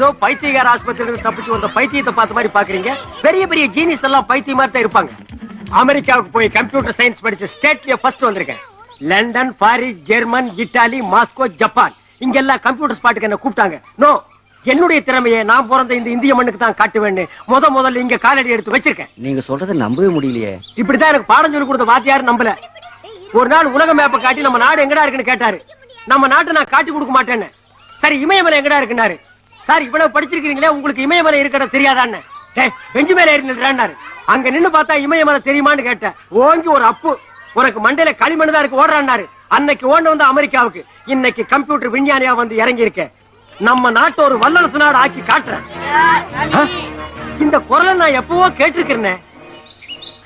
ஏதோ பைத்தியகார ஆஸ்பத்திரியிலிருந்து தப்பிச்சு வந்த பைத்தியத்தை பார்த்த மாதிரி பாக்குறீங்க. பெரிய பெரிய ஜீனியஸ் எல்லாம் பைத்திய மாதிரி தான் இருப்பாங்க. அமெரிக்காவுக்கு போய் கம்ப்யூட்டர் சயின்ஸ் படிச்சு ஸ்டேட்லயே ஃபர்ஸ்ட் வந்திருக்கேன். London, Paris, German, Italy, Moscow, Japan இங்க எல்லாம் கம்ப்யூட்டர் ஸ்பாட்டுக்கு என்ன கூப்பிட்டாங்க. நோ, என்னுடைய திறமையை நான் பிறந்த இந்த இந்திய மண்ணுக்கு தான் காட்டுவேன்னு முதல்ல இங்க காலடி எடுத்து வச்சிருக்கேன். நீங்க சொல்றதை நம்பவே முடியலையே. இப்படித்தான் எனக்கு பாடம் சொல்லி கொடுத்த வாத்தியார் நம்பல. ஒரு நாள் உலக மேப்பை காட்டி நம்ம நாடு எங்கடா இருக்குன்னு கேட்டாரு. நம்ம நாட்டை நான் காட்டி கொடுக்க மாட்டேன்னு. சரி, இமயமலை எங்கடா இருக்குன்னாரு. சார், இவ்வளவு படிச்சிருக்கீங்களே, உங்களுக்கு இமயமலை இருக்கட தெரியாதான்னு. பெஞ்சு மேல ஏறி நின்றாரு. அங்க நின்னு பார்த்தா இமயமலை தெரியுமான்னு கேட்டேன். ஓங்கி ஒரு அப்பு, உனக்கு மண்டையில களிமண் தான் இருக்கு ஓடுறாரு. அன்னைக்கு ஓட வந்து அமெரிக்காவுக்கு, இன்னைக்கு கம்ப்யூட்டர் விஞ்ஞானியா வந்து இறங்கி இருக்கேன். நம்ம நாட்டை ஒரு வல்லரசு நாடு ஆக்கி காட்டுறேன். இந்த குரலை நான் எப்பவோ கேட்டிருக்கிறேன்.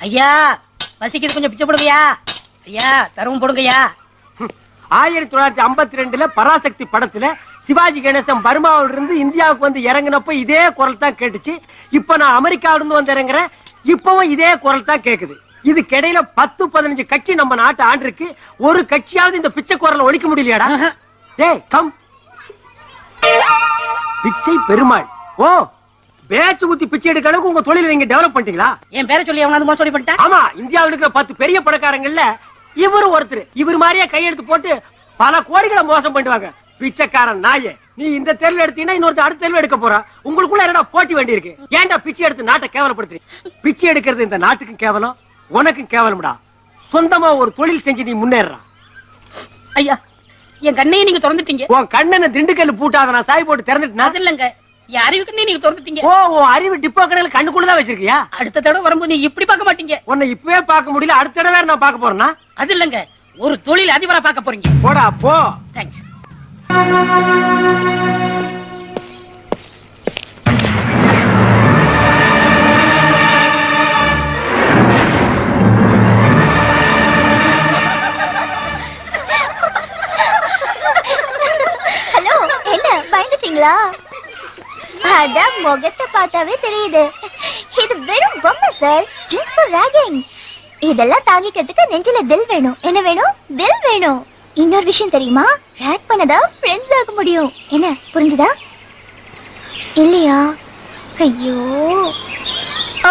ஐயா, பசிக்குது, கொஞ்சம் பிச்சை போடுங்கய்யா. ஐயா, தரவும் போடுங்கய்யா. 1952 பராசக்தி படத்துல சிவாஜி கணேசன் பர்மாவில இருந்து இந்தியாவுக்கு வந்து இறங்கினப்ப இதே குரல் தான் கேட்டுச்சு. இப்ப நான் அமெரிக்காவில இருந்து வந்து இறங்குறேன், இப்பவும் இதே குரல் தான் கேக்குது. இதுக்கு இடையில 10-15 கட்சி நம்ம நாட்டை ஆண்டிருக்கு. ஒரு கட்சியாவது இந்த பிச்சை குரலை ஒழிக்க முடியலையாடா? டேய் கம். பிச்சை பெருமாள். ஓ, பேச்சு குத்தி பிச்சை எடுக்க அளவுக்கு உங்க தொழிலை நீங்க டெவலப் பண்ணிட்டீங்களா? என் பேரை சொல்லி அவனாவது மோசடி பண்ணிட்டேன். ஆமா, இந்தியாவில் இருக்கிற 10 பெரிய பணக்காரங்கள்ல இவரு ஒருத்தர். இவர் மாதிரியே கையெடுத்து போட்டு பல கோடிகளை மோசம் பண்ணுவாங்க. பிச்சைக்காரன் நாயே, நீ இந்த தேர்வு எடுத்தீங்கன்னா இன்னொருத்த அடுத்த தேர்வு எடுக்க போறா. உங்களுக்குள்ள என்னடா போட்டி வேண்டி இருக்கு? ஏன்டா பிச்சை எடுத்து நாட்டை கேவலப்படுத்துறீங்க? பிச்சை எடுக்கிறது இந்த நாட்டுக்கும் கேவலம், உனக்கும் கேவலம்டா. சொந்தமா ஒரு தொழில் செஞ்சு நீ முன்னேறா. ஐயா, என் கண்ணையை நீங்க திறந்துட்டீங்க. உன் கண்ணனை திண்டுக்கல் பூட்டாத நான் சாய் போட்டு திறந்துட்டேன். அது இல்லங்க, என் அறிவு கண்ணை நீங்க திறந்துட்டீங்க. ஓ, உன் அறிவு டிப்போ கடையில கண்ணுக்குள்ளதான் வச்சிருக்கியா? அடுத்த தடவை வரும்போது நீங்க இப்படி பார்க்க மாட்டீங்க. உன்னை இப்பவே பார்க்க முடியல, அடுத்த தடவை நான் பார்க்க போறேன்னா? அது இல்லங்க, ஒரு தொழில் அதிபரா பார்க்க போறீங்க. போடா போ. தேங்க்ஸ். ஹலோ, என்ன பயந்துட்டீங்களா? அதான் முகத்தை பார்த்தாவே தெரியுது. இது வெறும் பொம்மை சார், ஜஸ்ட் ஃபார் ராகிங். இதெல்லாம் தாங்கிக்கிறதுக்கு நெஞ்சில தில் வேணும். என்ன வேணும்? தில் வேணும். இன்னொரு விஷயம் தெரியுமா? ரேக் பண்ணதா ஃப்ரெண்ட்ஸ் ஆக முடியும். என்ன புரிஞ்சுதா? இல்லையா? ஐயோ.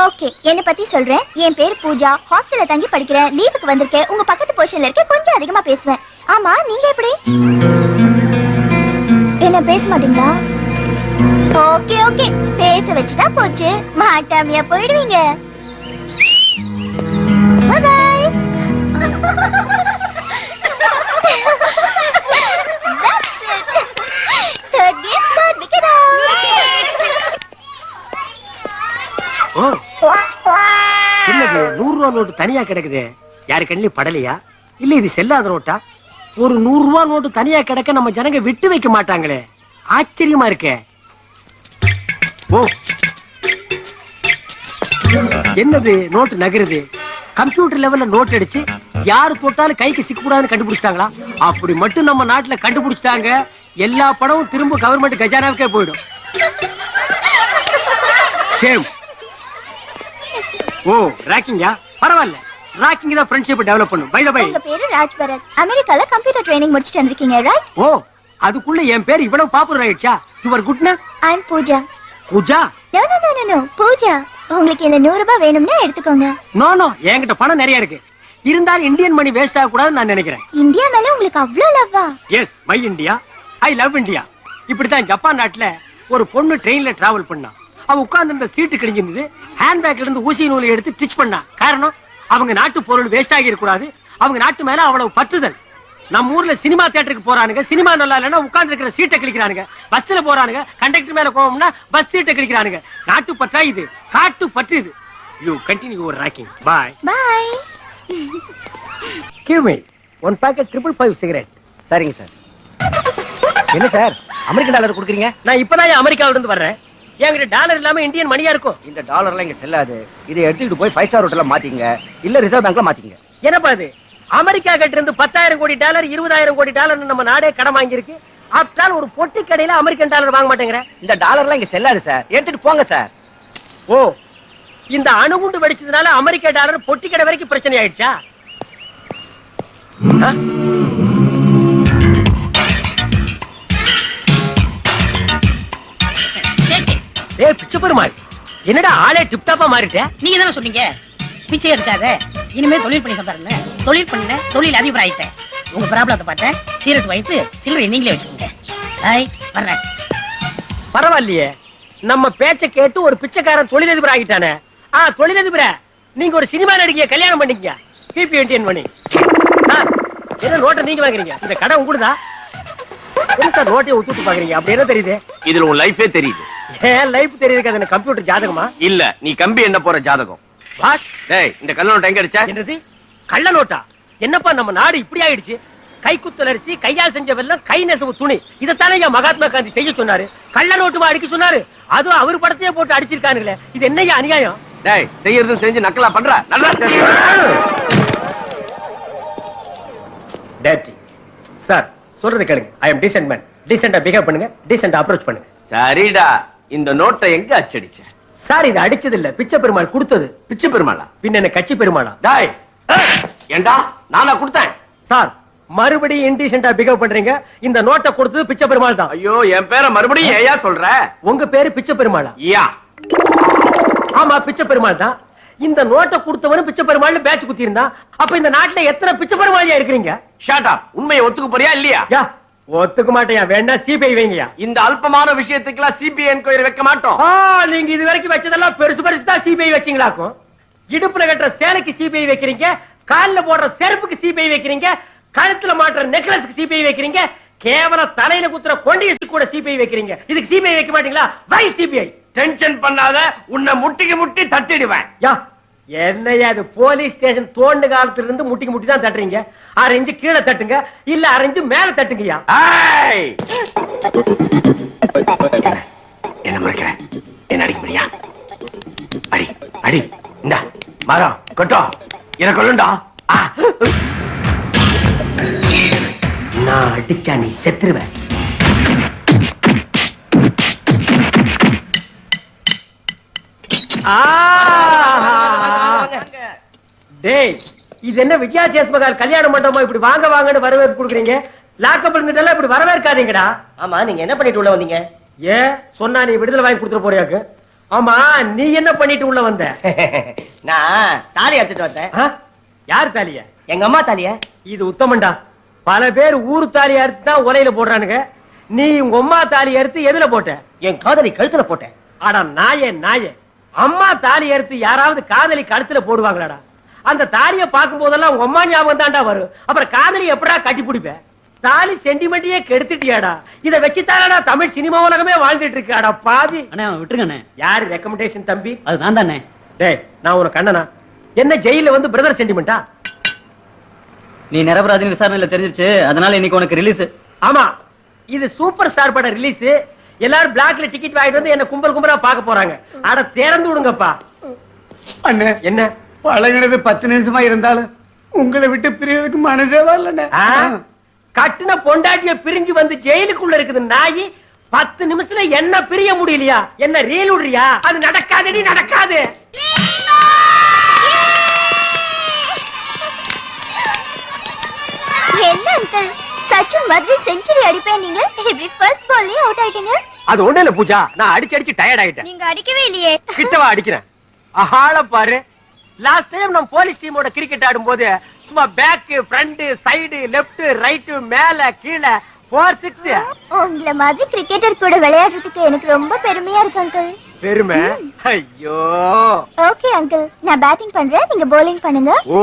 ஓகே, என்ன பத்தி சொல்றேன். என் பேர் பூஜா. ஹாஸ்டல்ல தங்கி படிக்கிறேன். லீவுக்கு வந்திருக்கேன். உங்க பக்கத்து பொசிஷன்ல இருக்க, கொஞ்சம் அதிகமா பேசுவேன். ஆமா, நீங்க எப்படி? என்ன பேச மாட்டீங்களா? ஓகே ஓகே, பேச வச்சுட்டா போச்சு. மாட்டாமையா போயிடுவீங்க. Bye bye. That's it. Third game, third wicket out. ஓ, என்னது 100 ரூபா நோட்டு தனியா கிடக்குது? யாரு கண்ணிலும் படலையா? இல்ல இது செல்லாத நோட்டா? ஒரு 100 ரூபா நோட்டு தனியா கிடக்க நம்ம ஜனங்க விட்டு வைக்க மாட்டாங்களே, ஆச்சரியமா இருக்கே. ஓ, என்னது நோட்டு நகருது? கம்ப்யூட்டர் லெவல்ல நோட் அடிச்சு யாரு தொட்டாலும் கைக்கு சிக்க கூடாதுன்னு கண்டுபிடிச்சிட்டாங்களா? அப்படி மட்டும் நம்ம நாட்டுல கண்டுபிடிச்சிட்டாங்க, எல்லா பணமும் திரும்ப கவர்மெண்ட் கஜானாவுக்கே போயிடும். சேம். ஓ, ராக்கிங்கா? பரவாயில்ல, ராக்கிங் தான் ஃப்ரெண்ட்ஷிப் டெவலப் பண்ணும். பை தி பை, உங்க பேரு ராஜ்பரத். அமெரிக்கால கம்ப்யூட்டர் ட்ரைனிங் முடிச்சிட்டு வந்திருக்கீங்க, ரைட்? ஓ, அதுக்குள்ள என் பேர் இவ்வளவு பாப்புலர் ஆயிடுச்சா? Your good name? I am Pooja. Pooja? No no no no, Pooja. உங்களுக்கு இந்த 100 ரூபாய் வேணும்னா எடுத்துக்கோங்க. நோ நோ, என்கிட்ட பணம் நிறைய இருக்கு. இருந்தாலும் இந்தியன் மணி வேஸ்ட் ஆக கூடாதுன்னு நான் நினைக்கிறேன். இந்தியா மேல உங்களுக்கு அவ்ளோ லவ்வா? Yes, my India, I love India. இப்படித்தான் ஜப்பான் நாட்டுல ஒரு பொண்ணு ட்ரெயின்ல டிராவல் பண்ணா. அவ உட்கார்ந்து இருந்த சீட்டு கிழிஞ்சிருந்தது. ஹேண்ட்பேக்ல இருந்து ஊசி நூலை எடுத்து ஸ்டிச் பண்ணா. காரணம், அவங்க நாட்டு பொருள் வேஸ்ட் ஆகி இருக்க கூடாது. அவங்க நாட்டு மேல அவ்வளவு பற்றுதல். நம்ம ஊர்ல சினிமா தியேட்டருக்கு போறானுங்க, சினிமா நல்லா இல்லைன்னா உட்கார்ந்து இருக்கிற சீட்டை கிழிக்கிறானுங்க. பஸ்ல போறானுங்க, கண்டக்டர் மேல கோவம்னா பஸ் சீட்டை கிழிக்கிறானுங்க. நாட்டு பற்றா இது, காட்டு பற்று இது. You continue your rocking. Bye bye. Give me 1 packet 555 cigarette. சரிங்க சார். என்ன சார், அமெரிக்கன் டாலர் கொடுக்குறீங்க? நான் இப்பதான் அமெரிக்காவில இருந்து வர்றேன். என்கிட்ட டாலர் இல்லாம இந்தியன் மணியா இருக்கும். இந்த டாலர்லாம் இங்க செல்லாது. இதை எடுத்துக்கிட்டு போய் 5 ஸ்டார் ஹோட்டல்ல மாத்திங்க, இல்ல ரிசர்வ் பேங்க்ல மாத்திங்க. என்னப்பா இது? அமெரிக்கா கிட்ட இருந்து 10,000 கோடி டாலர் 20,000 கோடி டாலர் நம்ம நாடே கடன் வாங்கி இருக்கு. ஆப்டால் ஒரு பொட்டி கடையில அமெரிக்கன் டாலர் வாங்க மாட்டேங்கிற. இந்த டாலர்லாம் இங்க செல்லாது சார், எடுத்துட்டு போங்க சார். ஓ, இந்த அணுகுண்டு வெடிச்சதுனால அமெரிக்கா டாலர் பொட்டி கடை வரைக்கும் பிரச்சனை ஆயிடுச்சா? ஏய் பிச்சை பெருமாள், என்னடா ஆளே டிப்டாப்பா மாறிட்ட? நீங்க தானே சொன்னீங்க பிச்சை எடுக்காத, இனிமே தொழில் பண்ணி சம்பாருங்க. தொழில் பண்ண தொழில் அதிபர் ஆயிட்டேன். உங்க ப்ராப்ளத்தை பார்த்தேன், சீரட் வாங்கிட்டு சில்லறை நீங்களே வச்சுக்கோங்க. ஹாய், வர்றேன். பரவாயில்லையே, நம்ம பேச்ச கேட்டு ஒரு பிச்சைக்காரன் தொழிலதிபர் ஆகிட்டானே. தொழிலதிபர, நீங்க ஒரு சினிமா நடிகைய கல்யாணம் பண்ணிக்கங்க. பிபி என்டிஎன் பண்ணி. சார், என்ன நோட்டை நீங்க வாங்குறீங்க? இந்த கடை உங்களுதா? என்ன சார் நோட்டையை ஒத்துட்டு பாக்குறீங்க? அப்படி என்ன தெரியுது? இதுல உன் லைஃபே தெரியுது. ஏன் லைஃப் தெரியுதுக்கு அது கம்ப்யூட்டர் ஜாதகமா? இல்ல, நீ கம்பி என்ன போற ஜாதகம். வாட்? டேய், இந்த கள்ள நோட்டு எங்க அடிச்ச? என்னது கள்ள நோட்டா? என்னப்பா நம்ம நாடு இப்படி ஆயிடுச்சு? கைக்குத்தல் அரிசி, கையால் செஞ்ச வெல்லம், கை நெசவு துணி, இதைத்தானே ஐயா மகாத்மா காந்தி செய்ய சொன்னாரு. கள்ள நோட்டுமா அடிக்க சொன்னாரு? அதுவும் அவர் படத்தையே போட்டு அடிச்சிருக்கானுங்களே, இது என்னையா அநியாயம்? டேய், செய்யறது செஞ்சு நக்கலா பண்ற. நல்லா டேட்டி சார், சொல்றது கேளுங்க. ஐ அம் டீசன்ட் மேன். டீசென்ட்டா பிஹேவ் பண்ணுங்க, டீசென்ட்டா அப்ரோச் பண்ணுங்க. சரிடா, இந்த நோட்டை எங்க அச்சடிச்ச? சார், இது அடிச்சது இல்ல, பிச்சை பெருமாள் கொடுத்தது. பிச்சை பெருமாளா? பின்ன என்ன கட்சி பெருமாளா? டேய், ஏண்டா நானா கொடுத்தேன்? சார், மறுபடியும் இன்டீசென்ட்டா பிஹேவ் பண்றீங்க. இந்த நோட்டை கொடுத்தது பிச்சை பெருமாள் தான். ஐயோ, என் பேரை மறுபடியும் ஏயா சொல்ற? உங்க பேரு பிச்சை பெருமாளா? யா. ஆமா, பிச்சை பெருமாள் தான். இந்த நோட்டை கொடுத்தவனும் பிச்சை பெருமாள் பேட்ச் குத்தி இருந்தா, அப்ப இந்த நாட்டுல எத்தனை பிச்சை பெருமாளியா இருக்கிறீங்க? Shut up. உண்மையை ஒத்துக்க போறியா இல்லையா? யா, ஒத்துக்க மாட்டேயா. வேணா சிபிஐ வைங்கயா. இந்த அல்பமான விஷயத்துக்குலாம் சிபிஐ என்கொயரி வைக்க மாட்டோம். நீங்க இது வரைக்கும் வச்சதெல்லாம் பெருசு பெருசு தான் சிபிஐ வச்சீங்களாக்கும். இடுப்புல கட்டுற சேலைக்கு சிபிஐ வைக்கிறீங்க, கால்ல போடுற செருப்புக்கு சிபிஐ வைக்கிறீங்க, கழுத்துல மாட்டுற நெக்லஸ்க்கு சிபிஐ வைக்கிறீங்க, கேவல தலையில குத்துற கொண்டையசி கூட சிபிஐ வைக்கிறீங்க. இதுக்கு சிபிஐ வைக்க மாட்டீங்களா? வை சிபிஐ. டென்ஷன் பண்ணாத, உன்னை முட்டிக்கு முட்டி தட்டிடுவேன். யா, என்னையா இது போலீஸ் ஸ்டேஷன் தோண்டு காலத்துல இருந்து முட்டிக்கு முட்டி தான் தட்டுறீங்க. 6 இன்ச்சு கீழே தட்டுங்க, இல்ல 6 இன்ச்சு மேல தட்டுங்கயா. ஏய், என்ன முறைக்கிற? என்ன அடிக்க முடியா? அடி அடி. இந்த மரம் கொட்டோ என்ன கொள்ளுண்டா. நான் அடிச்சா நீ செத்துருவ. டேய், இது என்ன விஜயா சேஸ்மகால் கல்யாண மண்டபமா? இப்படி வாங்க வாங்கன்னு வரவேற்பு கொடுக்குறீங்க. லாக்கப் இருந்துட்டெல்லாம் இப்படி வரவேற்காதீங்கடா. ஆமா, நீங்க என்ன பண்ணிட்டு உள்ள வந்தீங்க? ஏன் சொன்னா நீ விடுதலை வாங்கி கொடுத்துட போறியாக்கு? ஆமா, நீ என்ன பண்ணிட்டு உள்ள வந்த? நான் தாலி எடுத்துட்டு வந்தேன். யார் தாலிய? எங்க அம்மா தாலிய. இது உத்தமண்டா. பல பேர் ஊரு தாலி அறுத்து தான் உலையில போடுறானுங்க. நீ உங்க அம்மா தாலி அறுத்து எதுல போட்ட? என் காதலி கழுத்துல போட்டேன். அடா நாயே நாயே, அம்மா தாலி அறுத்து யாராவது காதலி கழுத்துல போடுவாங்களாடா? அந்த தாலிய பார்க்கும் போதெல்லாம் உங்க அம்மா ஞாபகம் தான்டா வரும். அப்புறம் காதலி எப்படா கட்டி பிடிப்ப? தாலி சென்டிமெண்ட்டையே கெடுத்துட்டியாடா. இத வச்சுதானடா தமிழ் சினிமா உலகமே வாழ்ந்துட்டு இருக்காடா பாதி. அண்ணா விட்டுருங்க. யாரு ரெக்கமெண்டேஷன் தம்பி? அது நான் தானே. டேய், நான் உனக்கு கண்ணனா? என்ன ஜெயில வந்து பிரதர் சென்டிமெண்டா? நீ நிரபராதின்னு விசாரணையில தெரிஞ்சிருச்சு, அதனால இன்னைக்கு உனக்கு ரிலீஸ். ஆமா, இது சூப்பர் ஸ்டார் பட ரிலீஸ். எல்லாரும் பிளாக்ல டிக்கெட் வாங்கிட்டு வந்து என்ன கும்பல் கும்பலா பார்க்க போறாங்க. அட திறந்து விடுங்கப்பா. அண்ணே, என்ன பழகினது 10 நிமிஷமா இருந்தாலும் உங்களை விட்டு பிரியறதுக்கு மனசே வரலண்ணே. கட்டுன பொண்டாட்டிய பிரிஞ்சு வந்து ஜெயிலுக்குள்ள இருக்குது நாயி. 10 நிமிஷத்துல என்ன பிரிய முடியலையா? என்ன ரீல் விடுறியா? அது நடக்காதடி, நடக்காது. என்ன அங்கிள், சச்சின் மாதிரி செஞ்சுரி அடிப்பேன் நீங்க, இப்படி ஃபர்ஸ்ட் பால்லே அவுட் ஆயிட்டீங்க. அது ஒண்ணு இல்ல பூஜா, நான் அடிச்சு டயர்ட் ஆயிட்டேன். நீங்க அடிக்கவே இல்லையே. கிட்டவா அடிக்கிறேன். ஆள பாரு. லாஸ்ட் டைம் நம்ம போலீஸ் டீமோட கிரிக்கெட் ஆடும்போது சும்மா back, front, side, left, right, மேல கீழே 4 6. உங்கள மாதிரி கிரிக்கெட்டர் கூட விளையாடுறதுக்கு எனக்கு ரொம்ப பெருமையா இருக்கு அங்கிள். பெருமை? ஐயோ. ஓகே அங்கிள், நான் பேட்டிங் பண்றேன், நீங்க bowling பண்ணுங்க. ஓ.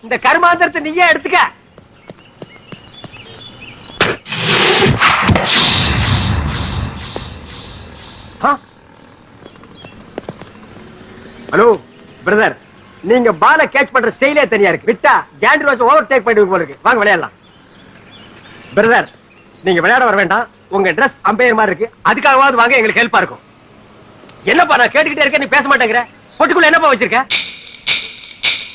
இந்த கர்மாந்திரத்தை நீயே எடுத்துக்க. ஹலோ பிரதர், நீங்க பால கேட்ச் பண்ற ஸ்டைலே தனியா இருக்கு. விட்டா ஜாண்டி ஓவர் டேக் பண்ணிட்டு போல இருக்கு. வாங்க விளையாடலாம். பிரதர், நீங்க விளையாட வர வேண்டாம். உங்க ட்ரெஸ் அம்பையர் மாதிரி இருக்கு. அதுக்காகவாவது வாங்க, எங்களுக்கு ஹெல்ப்பா இருக்கும். என்னப்பா நான் கேட்டுக்கிட்டே இருக்கேன், நீ பேச மாட்டேங்கிற. பொட்டுக்குள்ள என்னப்பா வச்சிருக்க?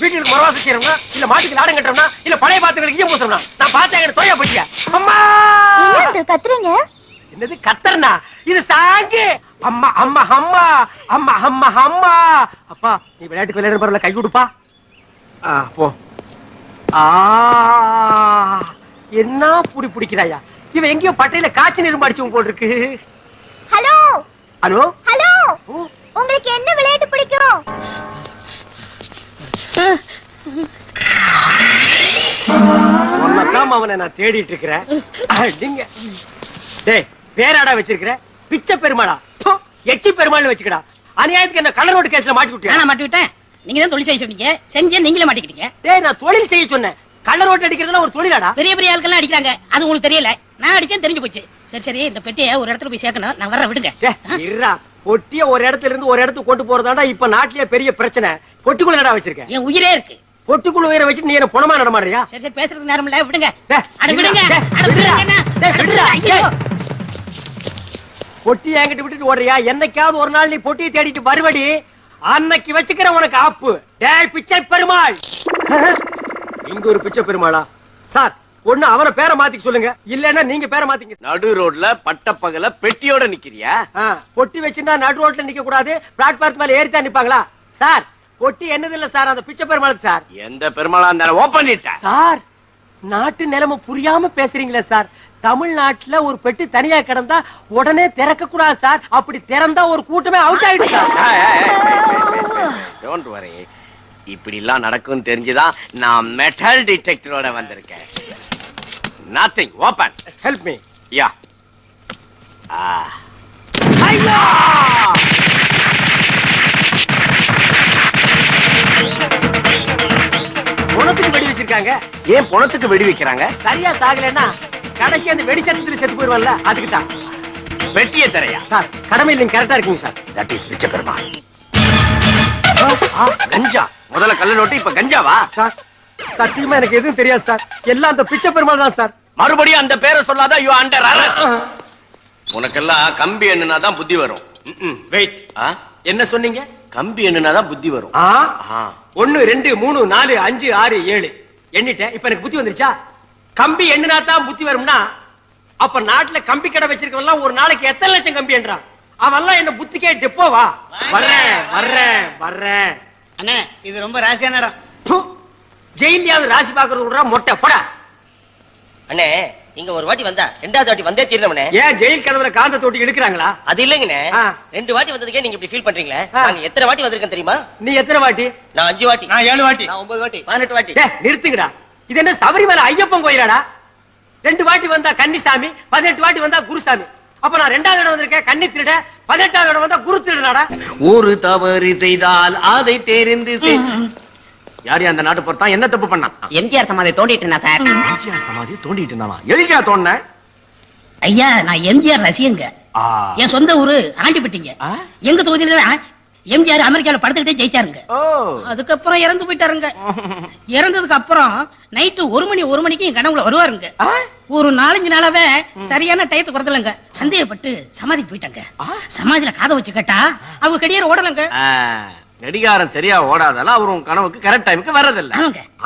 வீட்டுக்கு மரவாசம் செய்யறோம்னா, இல்ல மாட்டுக்கு லாடம் கட்டுறோம்னா, இல்ல பழைய பாத்துகளுக்கு ஈயம் பூசுறோம்னா? நான் பார்த்தேன், எனக்கு தோயா போச்சியா? அம்மா கத்துறீங்க. என்னது கத்தர்னா? இது சாங்கு. அம்மா அம்மா அம்மா அம்மா அம்மா அம்மா. அப்பா நீ விளையாட்டுக்கு விளையாடுற பரவாயில்ல, கை கொடுப்பா. போ. என்ன புடி பிடிக்கிறாயா? இவன் எங்கேயோ பட்டையில காய்ச்சி நிரும்பு அடிச்சவங்க போல் இருக்கு. ஹலோ ஹலோ ஹலோ, உங்களுக்கு என்ன விளையாட்டு பிடிக்கும்? உன்னதான் அவனை நான் தேடிட்டு இருக்கிறேன். அடிங்க. டேய் பேராடா வச்சிருக்கிற? பிச்சை பெருமாளா? எச்சி பெருமாள் வச்சுக்கடா. அநியாயத்துக்கு என்ன கலர் ரோடு கேஸ்ல மாட்டி விட்டியா? நான் மாட்டி விட்டேன். நீங்க தான் தொழில் செய்ய சொன்னீங்க, செஞ்சே நீங்களே மாட்டிக்கிட்டீங்க. டேய் நான் தொழில் செய்ய சொன்னேன். கலர் ரோட்டு அடிக்கிறதுலாம் ஒரு தொழிலாடா? பெரிய பெரிய ஆட்கள் அடிக்கிறாங்க, அது உங்களுக்கு தெரியல. நான் அடிச்சேன் தெரிஞ்சு போச்சு. சரி சரி, இந்த பெட்டியை ஒரு இடத்துல போய் சேர்க்கணும், நான் வர விடுங்க. இருடா, பொட்டிய ஒரு இடத்துல இருந்து ஒரு இடத்துக்கு கொண்டு போறதாடா இப்ப நாட்டிலேயே பெரிய பிரச்சனை. பொட்டுக்குள்ள என்னடா வச்சிருக்கேன்? என் உயிரே இருக்கு. பொட்டுக்குள்ள உயிரை வச்சு நீ என்ன புணமா நடமாடுறியா? சரி சரி, பேசுறதுக்கு நேரம் இல்ல, விடுங்க. டேய், அட விடுங்க, டேய், அட விடுடா. விடுங்க. டேய், விடுடா. ஐயோ. பொட்டி என்கிட்ட விட்டுட்டு ஓடுறியா? என்னைக்காவது ஒரு நாள் நீ பொட்டியை தேடிட்டு வருவடி, அன்னைக்கு வச்சுக்கிற உனக்கு ஆப்பு. டேய் பிச்சை பெருமாள். இங்க ஒரு பிச்சை பெருமாளா? சார் ஒண்ணு அவன பேரை மாத்திக்க சொல்லுங்க, இல்லன்னா நீங்க பேரை மாத்திங்க. நடு ரோட்ல பட்டப்பகல பெட்டியோட நிக்கிறியா? பொட்டி வச்சிருந்தா நடு ரோட்ல நிக்க கூடாது, பிளாட்பார்ம் மேல ஏறித்தான் நிப்பாங்களா? சார் பொட்டி என்னது இல்ல சார், அந்த பிச்சை பெருமாள் சார். எந்த பெருமாளா இருந்தாலும் ஓபன் பண்ணிட்ட சார் நாட்டு நிலைமை புரியாம பேசுறீங்களா சார்? தமிழ்நாட்டுல ஒரு பெட்டி தனியா கிடந்தா உடனே திறக்க கூடாது சார். அப்படி திறந்தா ஒரு கூட்டமே அவுட் ஆயிடுச்சு சார். Don't worry. இப்படி எல்லாம் நடக்கும் தெரிஞ்சுதான் நான் மெட்டல் டிடெக்டரோட வந்திருக்கேன். Nothing, open. Help me. Yeah. ஐயா! பொணத்துக்கு வெடி வச்சிருக்காங்க. ஏன் பொணத்துக்கு வெடி வைக்கிறாங்க? சரியா சாகலன்னா கடைசி அந்த வெடி சத்தத்துல செத்து போயிருவான்ல, அதுக்கு தான். வெட்டிய தரையா? சார் கடமையில் நீங்க கரெக்டா இருக்கீங்க சார். தட் இஸ் பிச்சை பெருமாள். கஞ்சா. முதல்ல கள்ள நோட்டு, இப்ப கஞ்சாவா? சார் சத்தியமா எனக்கு எதுவும் தெரியாது சார். எல்லாம் அந்த பிச்சை பெருமாள் தான் சார். மறுபடியும் அந்த பேரை சொல்லாத, யூ அண்டர் அரெஸ்ட். உனக்கெல்லாம் கம்பி எண்ணுனாதான் புத்தி வரும். வெயிட், என்ன சொன்னீங்க? கம்பி எண்ணுனாதான் புத்தி வரும். 1 2 3 4 5 6 7 எண்ணிட்டேன். இப்ப எனக்கு புத்தி வந்துருச்சா? கம்பி எண்ணுனா தான் புத்தி வரும்னா அப்ப நாட்டுல கம்பி கடை வச்சிருக்கவன் ஒரு நாளைக்கு எத்தனை லட்சம் கம்பி என்றான்? அவெல்லாம் என்ன புத்திக்கே டெப்போவா? வர்றேன் வர்றேன் வர்றேன். அண்ணே இது ரொம்ப ராசியான இடம். ஜெயிலியாவது ராசி பாக்குறது விடுறா மொட்டை போடா. அண்ணே இங்க ஒரு வாட்டி வந்தா ரெண்டாவது வாட்டி வந்தே தீரணும்னே. ஏன் ஜெயில் கதவுல காந்த தொட்டி இழுக்கிறாங்களா? அது இல்லைங்கண்ணே, ஆ. 2 வாட்டி வந்ததுக்கே நீங்க இப்படி ஃபீல் பண்றீங்களே. ஆ. நாங்க எத்தனை வாட்டி வந்திருக்கேன் தெரியுமா? நீ எத்தனை வாட்டி? நான் 5 வாட்டி. நான் 7 வாட்டி. நான் 9 வாட்டி. 18 வாட்டி. டேய் நிறுத்துங்கடா. இது என்ன சபரிமலை ஐயப்பன் கோயிலாடா? 2 வாட்டி வந்தா கன்னிசாமி, 18 வாட்டி வந்தா குருசாமி. அப்ப நான் 2வது இடம் வந்திருக்கேன் கன்னி திருட, 18வது இடம் வந்தா குரு திருடனாடா? ஒரு தவறு செய்தால் அதை தெரிந்து யார் அந்த நாட்டு பொறுத்தான் என்ன தப்பு பண்ணான்? எம்ஜிஆர் சமாதி தோண்டிட்டு இருந்தா சார். எம்ஜிஆர் சமாதியை தோண்டிட்டு இருந்தானா? எதுக்கா தோண்ட? ஐயா நான் எம்ஜிஆர் ரசிகங்க. என் சொந்த ஊரு ஆண்டிப்பட்டிங்க. எங்க தொகுதியில எம்ஜிஆர் அமெரிக்கால படுத்துக்கிட்டே ஜெயிச்சாருங்க. அதுக்கப்புறம் இறந்து போயிட்டாருங்க. இறந்ததுக்கு அப்புறம் நைட்டு 1 மணிக்கு என் கனவுல வருவாருங்க. ஒரு 4-5 நாளாவே சரியான டயத்துக்கு வரதில்லைங்க. சந்தேகப்பட்டு சமாதிக்கு போயிட்டாங்க. சமாதியில காதை வச்சு கேட்டா அவங்க கடியார ஓடலங்க. கடிகாரம் சரியா ஓடாதால அவர் உன் கனவுக்கு கரெக்ட் டைமுக்கு வரதில்லை.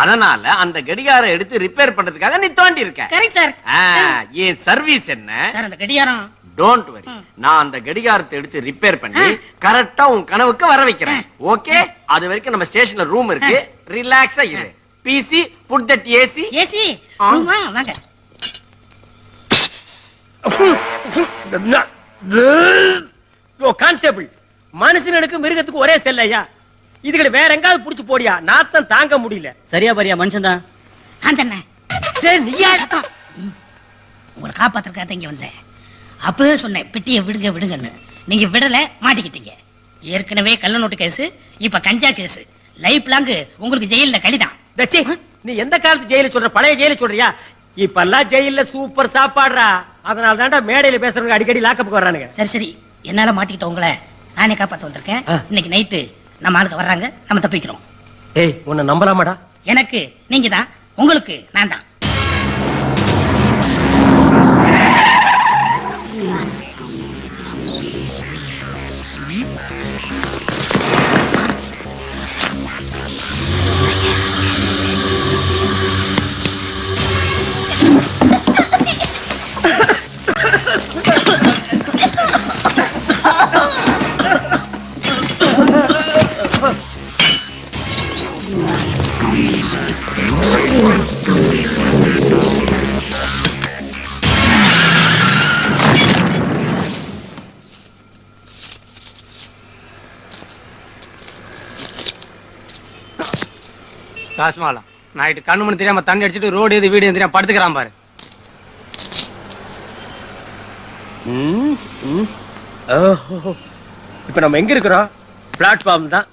அதனால அந்த கடிகாரம் எடுத்து ரிப்பேர் பண்றதுக்காக நீ தோண்டி இருக்க. Correct sir. என் சர்வீஸ் என்ன? சார் அந்த கடிகாரம் டோன்ட் வரி, நான் அந்த கடிகாரத்தை எடுத்து ரிப்பேர் பண்ணி கரெக்டா உன் கனவுக்கு வர வைக்கிறேன். ஓகே? அது வரைக்கும் நம்ம ஸ்டேஷன்ல ரூம் இருக்கு, ரிலாக்ஸா இரு. Busy put that AC. AC ரூமா வாங்க. கான்ஸ்டபிள், மனுஷனுக்கு மிருகத்துக்கு ஒரே செல்லையா? இதுகளை வேற எங்காவது புடிச்சு போடியா? நாத்தம் தாங்க முடியல. சரியா பரியா மனுஷன் தான். நான் தானே. டேய் நீயா? உங்களை காப்பாத்துறதுக்காக இங்க வந்தேன். அப்பவே சொன்னேன் பெட்டியை விடுங்க விடுங்கன்னு. நீங்க விடல, மாட்டிக்கிட்டீங்க. ஏற்கனவே கள்ள நோட்டு கேஸ், இப்ப கஞ்சா கேஸ். லைஃப் லாங் உங்களுக்கு ஜெயில கழிதான். தச்சி, நீ எந்த காலத்து ஜெயில சொல்ற? பழைய ஜெயில சொல்றியா? இப்பெல்லாம் ஜெயில சூப்பர் சாப்பாடுறா. அதனால தான்டா மேடையில பேசுறவங்க அடிக்கடி லாக்கப்புக்கு வர்றானுங்க. சரி சரி, என்னால மாட்டிக்கிட்ட உங்களை நானே காப்பாத்த வந்திருக்கேன். இன்னைக்கு நைட்டு நம்ம ஆளுக்கு வர்றாங்க, நம்ம தப்பிக்கிறோம். ஏய் உன்னை நம்பலாமாடா? எனக்கு நீங்க தான், உங்களுக்கு நான் தான். தாஸ்மாலாம் நைட்டு கண்ணு மணி தெரியாம தண்ணி அடிச்சிட்டு ரோடு எது வீடு தெரியாம படுத்துக்கிறான் பாரு. இப்ப நம்ம எங்க இருக்கிறோம்? பிளாட்ஃபார்ம் தான்.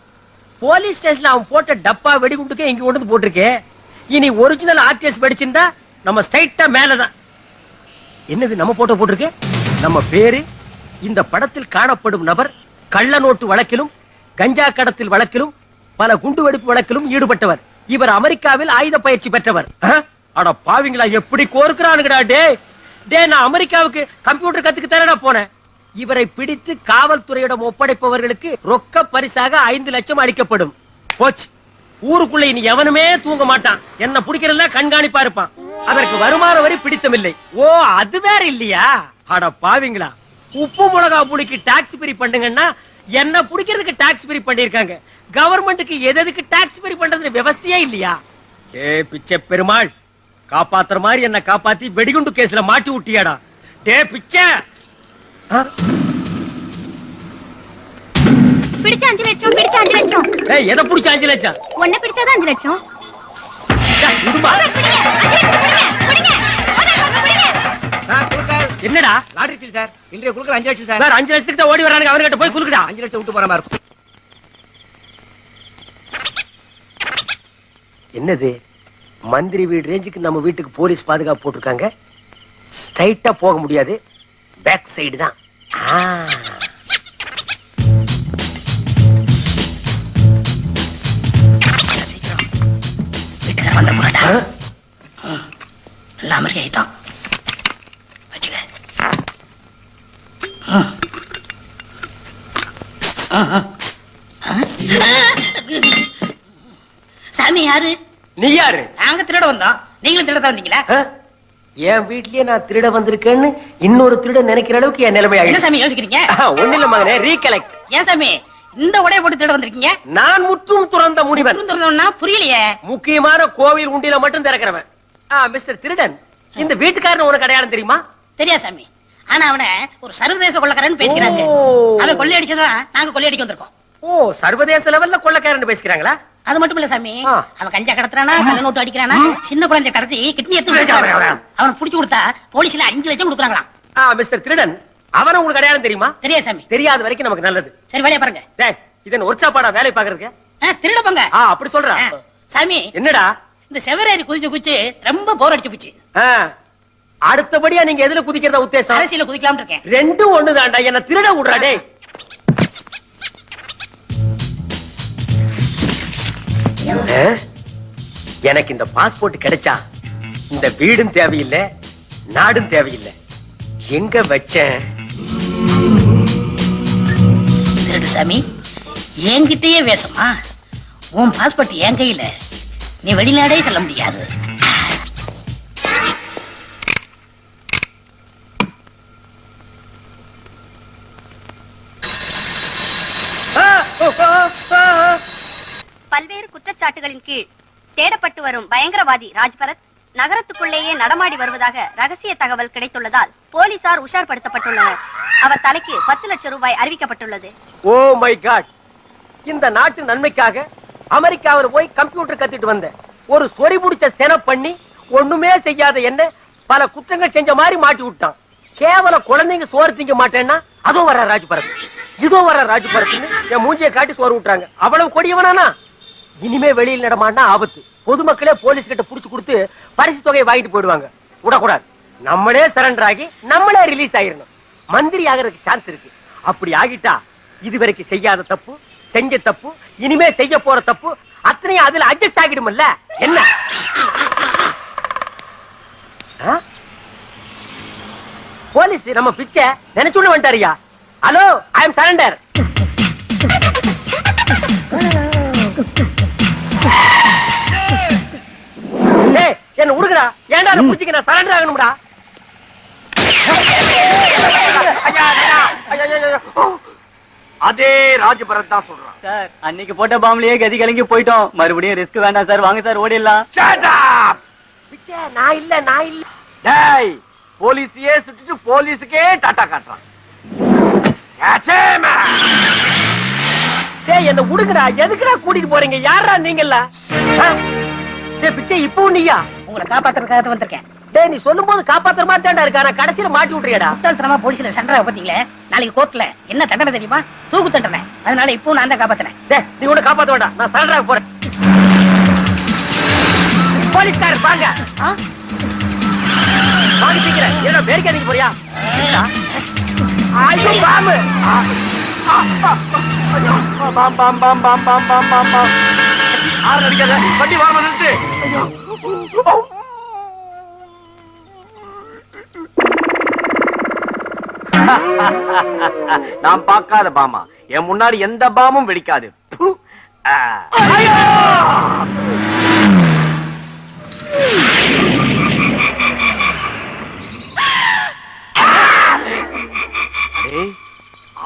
போலீஸ் ஸ்டேஷன்ல அவன் போட்ட டப்பா வெடிகுண்டுக்கே இங்க கொண்டு வந்து போட்டிருக்கே. இனி ஒரிஜினல் ஆர்டிஎஸ் வெடிச்சிருந்தா நம்ம ஸ்ட்ரைட்டா மேலதான். என்னது நம்ம போட்டோ போட்டிருக்கே? நம்ம பேரு, இந்த படத்தில் காணப்படும் நபர் கள்ள நோட்டு வழக்கிலும் கஞ்சா கடத்தல் வழக்கிலும் பல குண்டு வெடிப்பு வழக்கிலும் ஈடுபட்டவர். இவர் அமெரிக்காவில் ஆயுத பயிற்சி பெற்றவர். அட பாவிங்களா, எப்படி கோர்க்கிறானுங்கடா. டே நான் அமெரிக்காவுக்கு கம்ப்யூட்டர் கத்துக்கு தரடா போனேன். இவரை பிடித்து காவல்துறையிடம் ஒப்படைப்பவர்களுக்கு ரொக்க பரிசாக 5 லட்சம் அளிக்கப்படும். போச்சு, ஊருக்குள்ள இனி எவனுமே தூங்க மாட்டான். என்ன பிடிக்கிறதுல கண்காணிப்பா இருப்பான். அதற்கு வருமான வரி பிடித்தமில்லை. ஓ, அது வேற இல்லையா? அட பாவிங்களா, உப்பு மிளகா புளிக்கு டாக்ஸ் ஃப்ரீ பண்ணுங்கன்னா என்ன பிடிக்கிறதுக்கு டாக்ஸ் ஃப்ரீ பண்ணிருக்காங்க. கவர்மெண்ட்டுக்கு எதுக்கு டாக்ஸ் ஃப்ரீ பண்றதுன்னு விவசாயே இல்லையா? பிச்சை பெருமாள், காப்பாத்துற மாதிரி என்ன காப்பாத்தி வெடிகுண்டு கேஸ்ல மாட்டி விட்டியாடா. பிச்சை பிடிச்ச 5 லட்சம், பிடிச்ச 5 லட்சம். எதை பிடிச்ச 5 லட்சம்? ஒன்ன பிடிச்சாதான் 5 லட்சம். என்னடா லாட்டரி சீட் சார். இன்றைய குழுக்கள் 5 லட்சம் சார். சார் 5 லட்சத்துக்கு தான் ஓடி வரானுங்க. அவர்கிட்ட போய் குலுக்குடா. 5 லட்சம் விட்டு போற மாதிரி இருக்கும். என்னது, மந்திரி வீடு ரேஞ்சுக்கு நம்ம வீட்டுக்கு போலீஸ் பாதுகாப்பு போட்டிருக்காங்க. ஸ்ட்ரைட்டா போக முடியாது, பேக் சைடு தான். வீட்டுக்கார வந்த போறாடா. எல்லாம் மாதிரி ஆயிட்டான். வச்சுக்க. சாமி யாரு? நீ யாரு? நாங்க திருட வந்தோம். நீங்களும் திருட வந்தீங்களா? என் வீட்லயே நான் திருட வந்திருக்கேன்னு இன்னொரு திருட நினைக்கிற அளவுக்கு என் நிலைமை என்ன ஆயிடுச்சு. சாமி யோசிக்கிறீங்க? ஒண்ணு இல்ல மகனே, ரீகலெக்ட். ஏன் சாமி இந்த உடைய போட்டு திருட வந்திருக்கீங்க? நான் முற்றும் துறந்த முனிவன். திறந்தோம்னா புரியலையே. முக்கியமான கோவில் உண்டியில மட்டும் திறக்கிறவன். மிஸ்டர் திருடன், இந்த வீட்டுக்காரன் உனக்கு அடையாளம் தெரியுமா? தெரியா சாமி. ஆனா அவனை ஒரு சர்வதேச கொள்ளக்காரன் பேசிக்கிறாங்க. அவன் கொள்ளையடிச்சதா நாங்க கொள்ளையடிக்க வந்திருக்கோம். ஓ, சர்வதேச லெவல்ல கொள்ளக்காரன் பேசிக்கிறாங்களா? அது மட்டும் இல்ல சாமி, அவன் கஞ்சா கடத்துறானா, கள்ள நோட்டு அடிக்கிறானா, சின்ன குழந்தை கடத்தி கிட்னி எடுத்து அவனை புடிச்சு கொடுத்தா போலீஸ்ல 5 லட்சம் கொடுக்குறாங்களாம். மிஸ்டர் திருடன், அவன உங்களுக்கு அடையாளம் தெரியுமா? தெரியா சாமி. தெரியாத வரைக்கும் நமக்கு நல்லது. சரி, வேலைய பாருங்க. இதன் ஒர்க்ஷாப்பாடா வேலை பாக்குறதுக்கு? திருட போங்க. அப்படி சொல்ற சாமி. என்னடா இந்த செவரேறி குதிச்சு ரொம்ப போர் அடிச்சு போச்சு. அடுத்தபடியா நீங்க எதுல குதிக்கிறதா உத்தேசம்? அரசியல குதிக்கலாம் இருக்கேன். ரெண்டும் ஒண்ணுதான்டா. என்ன திருட விடுறா டேய். எனக்கு இந்த பாஸ்போர்ட் கிடைச்சா இந்த வீடும் தேவையில்லை, நாடும் தேவையில்லை. எங்க வச்சேன்? திருடு சாமி, என்கிட்டயே வேஷமா? உன் பாஸ்போர்ட் என் கையில, நீ வெளிநாடே செல்ல முடியாது. பல்வேறு குற்றச்சாட்டுகளின் கீழ் தேடப்பட்டு வரும் பயங்கரவாதி ராஜ்பரத் நகரத்துக்குள்ளேயே நடமாடி வருவதாக ரகசிய தகவல் கிடைத்துள்ளதால் போலீசார் உஷார்படுத்தப்பட்டுள்ளனர். அவர் தலைக்கு 10 லட்சம் ரூபாய் அறிவிக்கப்பட்டுள்ளது. ஓ மை காட், இந்த நாட்டு நன்மைக்காக அமெரிக்காவில் போய் கம்ப்யூட்டர் கத்துட்டு வந்த ஒரு சொறி முடிச்ச சென பண்ணி ஒண்ணுமே செய்யாத என்ன பல குற்றங்கள் செஞ்ச மாதிரி மாட்டி விட்டான். கேவல குழந்தைங்க சோறு திங்க மாட்டேன்னா அதோ வர ராஜ்பரத், இதோ வர ராஜ்பரத்னு என் மூஞ்சியை காட்டி சோறு விட்டுறாங்க. அவ்வளவு கொடியவனானா? இனிமே வெளியில் நடமாடினா ஆபத்து. பொதுமக்களே போலீஸ் கிட்ட புடிச்சு கொடுத்து பரிசு தொகையை வாங்கிட்டு போயிடுவாங்க. விடக்கூடாது. நம்மளே சரண்டர் ஆகி நம்மளே ரிலீஸ் ஆயிரணும். மந்திரி ஆகிறதுக்கு சான்ஸ் இருக்கு. அப்படி ஆகிட்டா இதுவரைக்கும் செய்யாத தப்பு, செஞ்ச தப்பு, இனிமே செய்ய போற தப்பு அத்தனையும் அதுல அட்ஜஸ்ட் ஆகிடும்ல. என்ன போலீஸ் நம்ம பிச்சை நினைச்சுள்ள வந்துட்டாரியா? Hello, I am surrender. என்ன உடுங்கடா, ஏன்டா புடிச்சிக்க? நான் சரண்டர் ஆகணும்டா. அதே ராஜபரத் தான் சொல்றான். சார், அன்னைக்கு போட்ட பாம்புலயே கதி கலங்கி போயிட்டோம். மறுபடியும் ரிஸ்க் வேண்டாம் சார். வாங்க சார், ஓடிடலாம். பிச்சை நான் இல்ல, நான் இல்ல. டேய், போலீஸையே சுட்டுட்டு போலீஸுக்கே டாட்டா காட்டுறான். டேய், என்ன உடுங்கடா. எதுக்குடா கூட்டிட்டு போறீங்க? யாரா நீங்கல்ல? டேய் பிச்சை இப்பவும் நீயா? உங்களை காப்பாத்துறதுக்காக வந்திருக்கேன். டேய் நீ சொல்லும் போது காப்பாத்துற மாதிரி தான்டா இருக்கா, நான் கடைசியில மாட்டி விட்டுறியடா. முட்டாள்தனமா போலீஸ்ல சண்டை பாத்தீங்களே, நாளைக்கு கோர்ட்ல என்ன தண்டனை தெரியுமா? தூக்கு தண்டனை. அதனால இப்போ நான் தான் காப்பாத்துறேன். டேய் நீ உன்னை காப்பாத்த வேண்டாம், நான் சரண்டராக போறேன். போலீஸ்காரர் வாங்க. வாங்க சீக்கிரம். என்ன பேரிக்காதீங்க போறியா? ஐயோ பாம்பு. பாம் பாம் பாம் பாம் பாம் பாம் பாம் பாம். ஆறு அடிக்காத, வண்டி வாங்க நிறுத்து. நான் பார்க்காத பாமா, என் முன்னாடி எந்த பாமும் வெடிக்காது. ப்பு. ஆ. டேய்,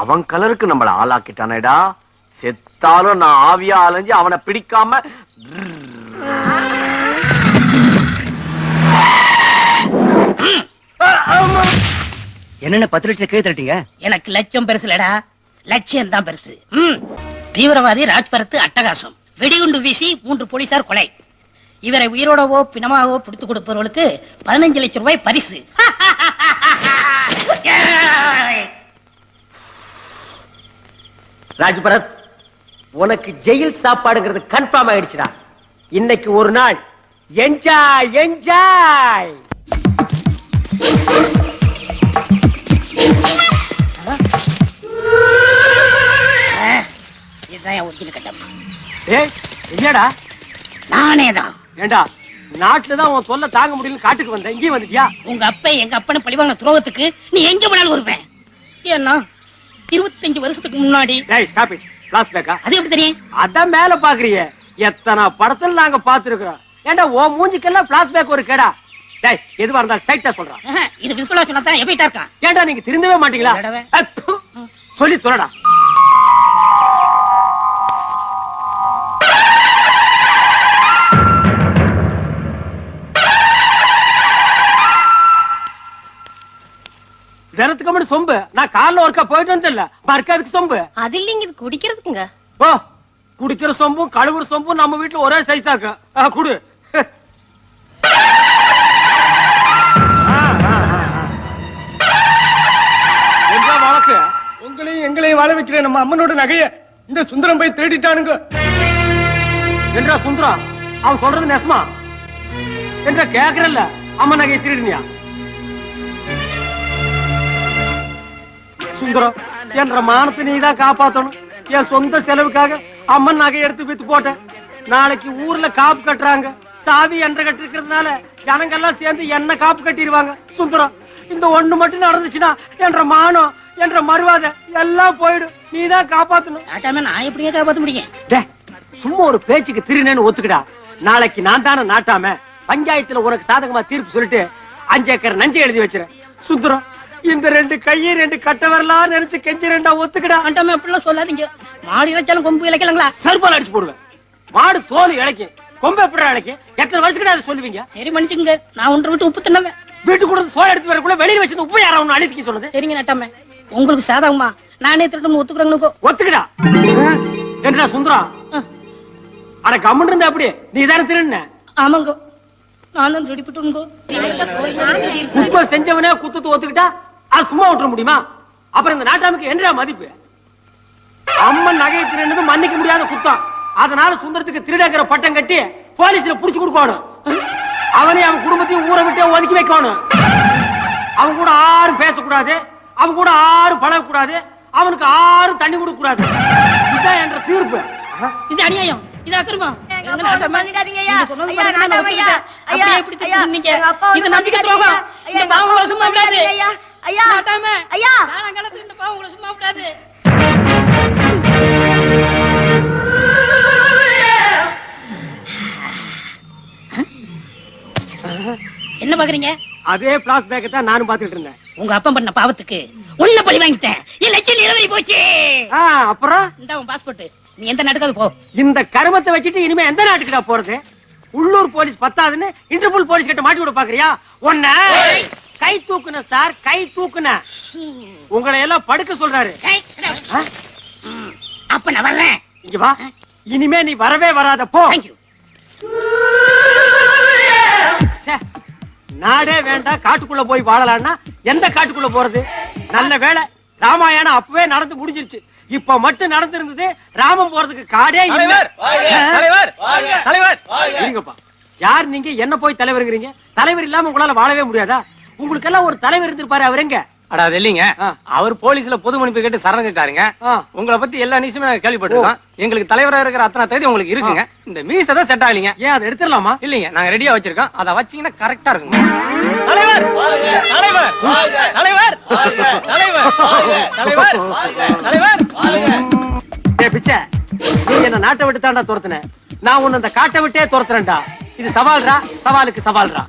அவன் கலருக்கு நம்மள ஆளாக்கிட்டானேடா. செத்தாலும் நான் ஆவியா அலைஞ்சு அவனை பிடிக்காம என்னென்ன 10 லட்சம் கீழே தட்டிங்க? எனக்கு லட்சம் பெருசு இல்லடா, லட்சியம் தான் பெருசு. தீவிரவாதி ராஜ்பரத் அட்டகாசம், வெடிகுண்டு வீசி 3 போலீசார் கொலை. இவரை உயிரோடவோ பிணமாவோ பிடித்து கொடுப்பவர்களுக்கு 15 லட்சம் ரூபாய் பரிசு. ராஜ்பரத், உனக்கு ஜெயில் சாப்பாடுங்கிறது கன்ஃபார்ம் ஆயிடுச்சுடா. இன்னைக்கு ஒரு நாள் என்ஜாய் என்ஜாய். இதுதான் என் ஒரிஜினல் கட்டம். ஏய் என்னடா? நானே தான். ஏண்டா, நாட்டுல தான் உன் சொல்ல தாங்க முடியல காட்டுக்கு வந்த, இங்கேயும் வந்துட்டியா? உங்க அப்பா எங்க அப்பனை பழிவாங்க துரோகத்துக்கு நீ எங்க போனாலும் வருவேன். ஏன்னா 25 வருஷத்துக்கு முன்னாடி. டேய் ஸ்டாப் இட். ஃபிளாஷ்பேக்கா? அது எப்படி தெரியும்? அதான் மேல பாக்குறியே, எத்தனை படத்துல நாங்க பாத்துருக்கோம். ஏண்டா ஓ மூஞ்சிக்கெல்லாம் ஃபிளாஷ்பேக் ஒரு கேடா? டேய் எதுவா இருந்தா ஸ்ட்ரைட்டா சொல்றா. இது விஸ்வலா சொன்னா தான் எபிட்டா இருக்கான். ஏண்டா நீங்க திருந்தவே மாட்டீங்களா? தடவை. சொல்லி சொல்லடா. ஜனத்துக்கு மட்டும் சொம்பு. நான் காலைல ஒருக்கா போயிட்டு வந்து மறுக்காதுக்கு சொம்பு. அது இல்லைங்க, இது குடிக்கிறதுக்குங்க. ஓ, குடிக்கிற சொம்பும் கழுவுற சொம்பும் நம்ம வீட்டுல ஒரே சைஸாக்க. குடு. வழக்கு உங்களையும் எங்களையும் வாழ வைக்கிற நம்ம அம்மனோட நகைய இந்த சுந்தரம் போய் திருடிட்டானுங்க. என்றா சுந்தரம், அவன் சொல்றது நெசமா என்ற கேக்குறல்ல? அம்மன் நகையை திருடினியா? சுந்தரம், என்ற மானத்தை நீதான் காப்பாத்தணும். என் சொந்த செலவுக்காக அம்மன் நகை எடுத்து வித்து போட்டேன். நாளைக்கு ஊர்ல காப்பு கட்டுறாங்க. சாதி என்ற கட்டிருக்கிறதுனால ஜனங்கள்லாம் சேர்ந்து என்ன காப்பு கட்டிடுவாங்க. சுந்தரம், இந்த ஒண்ணு மட்டும் நடந்துச்சுன்னா என்ற மானம் என்ற மறுவாதை எல்லாம் போயிடும். நீதான் காப்பாத்தணும். நான் எப்படியே காப்பாத்த முடியும்? சும்மா ஒரு பேச்சுக்கு திருநேன்னு ஒத்துக்கிடா. நாளைக்கு நான் தானே நாட்டாம பஞ்சாயத்துல உனக்கு சாதகமா தீர்ப்பு சொல்லிட்டு 5 ஏக்கர் நஞ்சை எழுதி வச்சிருக்கேன். சுந்தரம், இந்த 2 கையை 2 கட்ட வரலாம் நினைச்சு கெஞ்சி 2 ஒத்துக்கிடா. ஆண்டாம அப்படிலாம் சொல்லாதீங்க. மாடு இழைச்சாலும் கொம்பு இழைக்கலாங்களா? சர்பால் அடிச்சு போடுவேன். மாடு தோல் இழைக்கும், கொம்பு எப்படி இழைக்கும்? எத்தனை வருஷத்துக்கு அதை சொல்லுவீங்க? சரி மன்னிச்சுங்க, நான் ஒன்று விட்டு உப்பு தின்னவன். வீட்டுக்கு கூட சோறு எடுத்து வரக்குள்ள வெளியில வச்சு உப்பு யாரா ஒண்ணு அழிக்க சொன்னது? சரிங்க நட்டாம, உங்களுக்கு சாதகமா நானே திருட்டு ஒத்துக்கிறேன்னு ஒத்துக்கிடா. என்ன சுந்தரம், அட கம்மன் இருந்தா அப்படி நீ தானே திருண்ண? ஆமாங்க, நான் தான் திருடிப்பிட்டுங்க. குத்தம் செஞ்சவனே குத்தத்தை ஒத்துக்கிட்டா அது சும்மா விட்டுற முடியுமா? அப்புறம் இந்த நாட்டாமுக்கு என்ன மதிப்பு? அம்மன் நகையை திருடுனது மன்னிக்க முடியாத குத்தம். அதனால சுந்தரத்துக்கு திருடங்கிற பட்டம் கட்டி போலீஸ்ல புடிச்சு கொடுக்கணும். அவனே அவன் குடும்பத்தையும் ஊரை விட்டு ஒதுக்கி வைக்கணும். அவன் கூட யாரும் பேசக்கூடாது, அவன் கூட யாரும் பழகக்கூடாது, அவனுக்கு யாரும் தண்ணி கொடுக்க கூடாது. இதுதான் என்ற தீர்ப்பு. இது அநியாயம், இது அக்கிரமம். நம்பிக்கை துரோகம். இந்த பாவம் உங்களை சும்மா விடாது. இந்த பாவம் உங்களை சும்மா விடாது. என்ன பாக்குறீங்க? அதே பிளாஷ்பேக் தான் நானும் பாத்துட்டு இருந்தேன். உங்க அப்பா பண்ண பாவத்துக்கு உள்ள பழி வாங்கிட்டேன். என் லட்சம் நிலவரி போச்சு. அப்புறம் இந்த உன் பாஸ்போர்ட், நீ எந்த நாட்டுக்கு போ. இந்த கருமத்தை வச்சுட்டு இனிமே எந்த நாட்டுக்குடா போறது? உள்ளூர் போலீஸ் பத்தாதுன்னு இன்டர்போல் போலீஸ் கிட்ட மாட்டி விட பாக்குறியா? ஒன்ன கை தூக்குன சார், கை தூக்குன. உங்களை எல்லாம் படுக்க சொல்றாரு. அப்ப நான் வர்றேன். இங்க வா. இனிமே நீ வரவே வராத, போ. Thank you. நாடே வேண்டாம் காட்டுக்குள்ள போய் வாழலாம்னா எந்த காட்டுக்குள்ள போறது? நல்ல வேளை ராமாயணம் அப்பவே நடந்து முடிஞ்சிருச்சு. இப்ப மட்டும் நடந்திருந்தது ராமன் போறதுக்கு காடே இல்ல. இருங்கப்பா, யார் நீங்க? என்ன போய் தலைவருங்கிறீங்க? தலைவர் இல்லாம உங்களால வாழவே முடியாதா? உங்களுக்கு எல்லாம் ஒரு தலைவர் இருந்திருப்பாரு, அவர் எங்க? அடா இல்லீங்க, அவர் போலீஸ்ல பொது மன்னிப்பு கேட்டு சரணடைஞ்சிட்டாருங்க. உங்களை பத்தி எல்லா நியூஸுமே நாங்க கேள்விப்பட்டிருக்கோம். எங்களுக்கு தலைவரா இருக்கிற அத்தனை தேதி உங்களுக்கு இருக்குங்க. இந்த மீஸ் தான் செட் ஆகலீங்க. ஏன் அதை எடுத்துடலாமா? இல்லீங்க, நாங்க ரெடியா வச்சிருக்கோம். அதை வச்சீங்கன்னா கரெக்டா இருக்குங்க. டேய் பிச்சை, நீ என்ன நாட்டை விட்டு தாண்டா துரத்துன, நான் உன்னை அந்த காட்டை விட்டே துரத்துறேன்டா. இது சவால்ரா, சவாலுக்கு சவால்ரா.